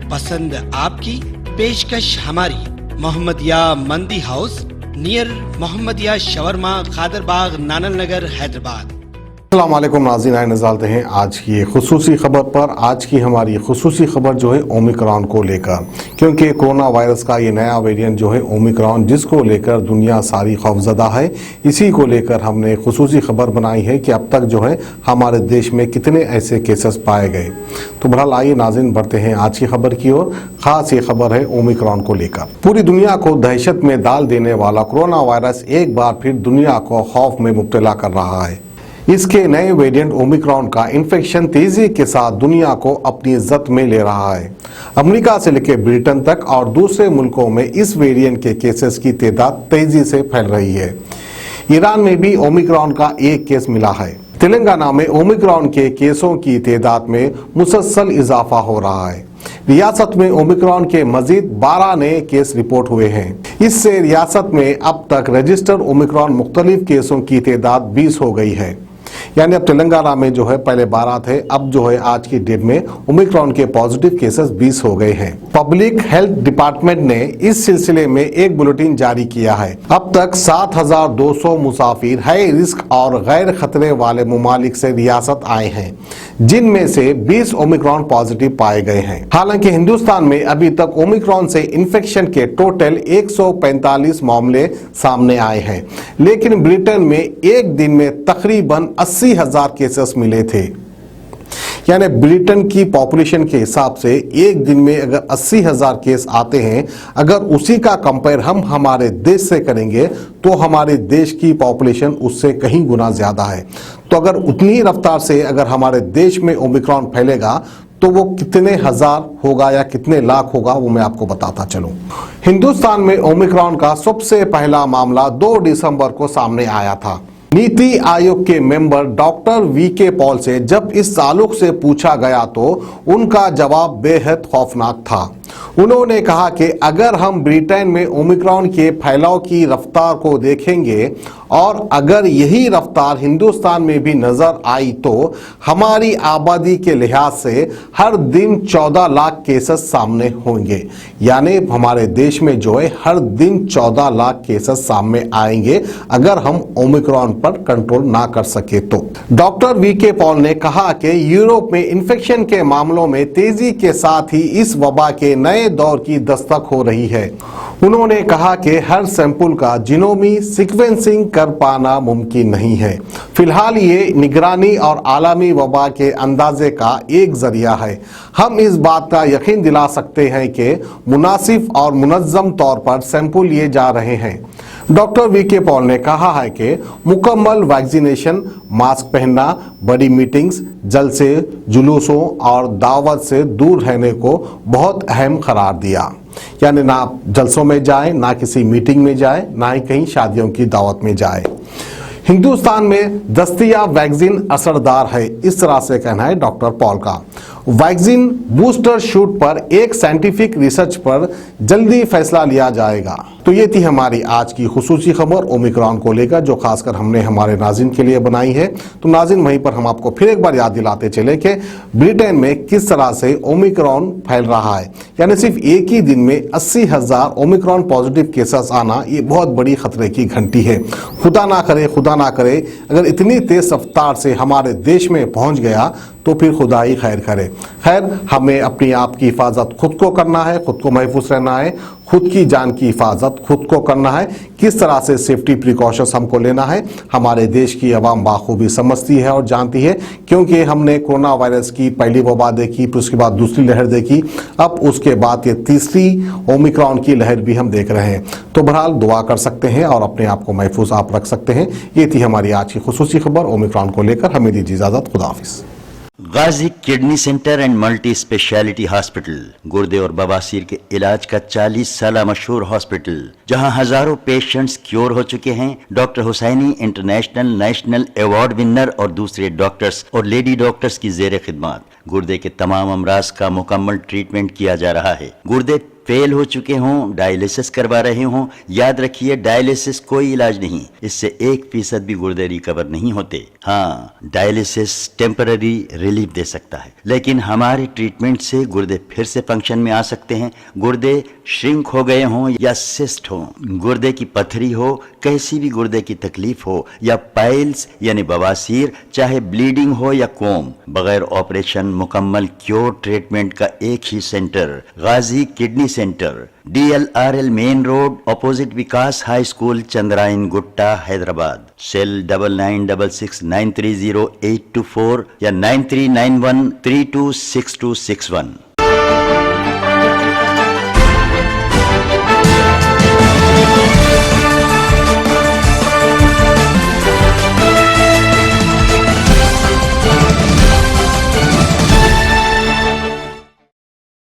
पसंद आपकी, पेशकश हमारी। मोहम्मदिया मंदी house near Mohammadia shawarma, Khadarbagh, नानल नगर, हैदराबाद। अस्सलाम वालेकुम नाज़रीन, आए नज़ारते हैं आज की खुसूसी खबर पर। आज की हमारी खुसूसी खबर जो है ओमिक्रॉन को लेकर, क्योंकि कोरोना वायरस का ये नया वेरिएंट जो है ओमिक्रॉन, जिसको लेकर दुनिया सारी खौफजदा है। इसी को लेकर हमने खुसूसी खबर बनाई है कि अब तक जो है हमारे देश में कितने ऐसे केसेस पाए गए। तो बहरहाल आइए नाज़रीन बढ़ते हैं आज की खबर की ओर। खास ये खबर है ओमिक्रॉन को लेकर। पूरी दुनिया को दहशत में डाल देने वाला कोरोना वायरस एक बार फिर दुनिया को खौफ में मुब्तला कर रहा है। इसके नए वेरिएंट ओमिक्रॉन का इन्फेक्शन तेजी के साथ दुनिया को अपनी इज्जत में ले रहा है। अमेरिका से लेकर ब्रिटेन तक और दूसरे मुल्कों में इस वेरिएंट के केसेस की तादाद तेजी से फैल रही है। ईरान में भी ओमिक्रॉन का एक केस मिला है। तेलंगाना में ओमिक्रॉन के केसों की तादाद में मुसलसल इजाफा हो रहा है। रियासत में ओमिक्रॉन के मजीद 12 नए केस रिपोर्ट हुए हैं। इससे रियासत में अब तक रजिस्टर्ड ओमिक्रॉन मुख्तलिफ केसों की तादाद 20 हो गई है। यानी अब तेलंगाना में जो है पहले 12 थे, अब जो है आज की डेट में ओमिक्रॉन के पॉजिटिव केसेस 20 हो गए हैं। पब्लिक हेल्थ डिपार्टमेंट ने इस सिलसिले में एक बुलेटिन जारी किया है। अब तक 7,200 मुसाफिर हाई रिस्क और गैर खतरे वाले मुमालिक से रियासत आए हैं, जिनमें से 20 ओमिक्रॉन पॉजिटिव पाए गए हैं। हालांकि हिंदुस्तान में अभी तक ओमिक्रॉन से इन्फेक्शन के टोटल 145 मामले सामने आए हैं, लेकिन ब्रिटेन में एक दिन में तकरीबन 80,000 केसेस मिले थे। यानी ब्रिटेन की पॉपुलेशन के हिसाब से एक दिन में अगर 80,000 केस आते हैं, अगर उसी का कंपेयर हम हमारे देश से करेंगे तो हमारे देश की पॉपुलेशन उससे कहीं गुना ज्यादा है। तो अगर उतनी रफ्तार से अगर हमारे देश में ओमिक्रॉन फैलेगा तो वो कितने हजार होगा या कितने लाख होगा, वो मैं आपको बताता चलूं। हिंदुस्तान में ओमिक्रॉन का सबसे पहला मामला 2 दिसंबर को सामने आया था। नीति आयोग के मेंबर डॉक्टर वी.के. पॉल से जब इस ताल्लुक से पूछा गया तो उनका जवाब बेहद खौफनाक था। उन्होंने कहा कि अगर हम ब्रिटेन में ओमिक्रॉन के फैलाव की रफ्तार को देखेंगे और अगर यही रफ्तार हिंदुस्तान में भी नजर आई तो हमारी आबादी के लिहाज से हर दिन 14 लाख केसेस सामने होंगे। यानी हमारे देश में जो है हर दिन 14 लाख केसेस सामने आएंगे अगर हम ओमिक्रॉन पर कंट्रोल ना कर सके तो। Doctor VK. पॉल ने कहा कि यूरोप में इन्फेक्शन के मामलों में तेजी के साथ ही इस वबा के नए दौर की दस्तक हो रही है। उन्होंने कहा कि हर सैंपल का जीनोमी सीक्वेंसिंग कर पाना मुमकिन नहीं है। फिलहाल ये निगरानी और आलमी वबा के अंदाजे का एक जरिया है। हम इस बात का यकीन दिला सकते हैं कि मुनासिब और मुनज़्ज़म तौर पर सैंपल लिए जा रहे हैं। Doctor VK. पॉल ने कहा है कि मुकम्मल वैक्सीनेशन, मास्क पहनना, बड़ी मीटिंग्स, जलसे, जुलूसों और दावत से दूर रहने को बहुत अहम करार दिया। यानी ना आप जलसों में जाएं, ना किसी मीटिंग में जाएं, ना ही कहीं शादियों की दावत में जाएं। हिंदुस्तान में दस्तयाब वैक्सीन असरदार है, इस तरह से कहना है डॉक्टर पॉल का। वैक्सीन बूस्टर शूट पर एक साइंटिफिक रिसर्च पर जल्दी फैसला लिया जाएगा। तो ये थी हमारी आज की खुसूसी खबर ओमिक्रॉन को लेकर, जो खासकर हमने हमारे नाज़रीन के लिए बनाई है। तो नाज़रीन वहीं पर हम आपको फिर एक बार याद दिलाते चले कि ब्रिटेन में किस तरह से ओमिक्रॉन फैल रहा है। यानी सिर्फ एक ही दिन में 80,000 ओमिक्रॉन पॉजिटिव केसेस आना, ये बहुत बड़ी खतरे की घंटी है। खुदा ना करे अगर इतनी तेज रफ्तार से हमारे देश में पहुंच गया तो फिर खुदा ही खैर करे। खैर, हमें अपनी आप की हिफाजत खुद को करना है, खुद को महफूज रहना है, खुद की जान की हिफाजत खुद को करना है। किस तरह से सेफ्टी प्रिकॉशंस हमको लेना है, हमारे देश की आवाम बाखूबी समझती है और जानती है, क्योंकि हमने कोरोना वायरस की पहली वबा देखी, फिर उसके बाद दूसरी लहर देखी, अब उसके बाद ये तीसरी ओमिक्रॉन की लहर भी हम देख रहे हैं। तो बहरहाल दुआ कर सकते हैं और अपने आप को महफूज आप रख सकते हैं। ये थी हमारी आज की खुसूसी खबर ओमिक्रॉन को लेकर। हमें दीजिए इजाजत, खुदा हाफिज। Ghazi kidney centre and multi speciality hospital, गुर्दे और बवासीर के इलाज का 40 साल मशहूर हॉस्पिटल, जहां हजारों पेशेंट्स क्योर हो चुके हैं। Doctor Hussaini international national award winner और दूसरे डॉक्टर्स और लेडी डॉक्टर्स की जेर खिदमत गुर्दे के तमाम अमराज का मुकम्मल ट्रीटमेंट किया जा रहा है। गुर्दे फेल हो चुके हों, डायलिसिस करवा रहे हों, याद रखिए डायलिसिस कोई इलाज नहीं, इससे 1% भी गुर्दे रिकवर नहीं होते। हाँ, डायलिसिस टेम्पररी रिलीफ दे सकता है, लेकिन हमारे ट्रीटमेंट से गुर्दे फिर से फंक्शन में आ सकते हैं। गुर्दे श्रिंक हो गए हों या सिस्ट हो, गुर्दे की पथरी हो, कैसी भी गुर्दे की तकलीफ हो, या पाइल्स यानी बवासीर, चाहे ब्लीडिंग हो या कोम, बगैर ऑपरेशन मुकम्मल क्योर ट्रीटमेंट का एक ही centre, Ghazi kidney centre, DLRL main road, opposite Vikas high school, Chandrayan Gutta, Hyderabad. Cell 9966930824 या 9391326261।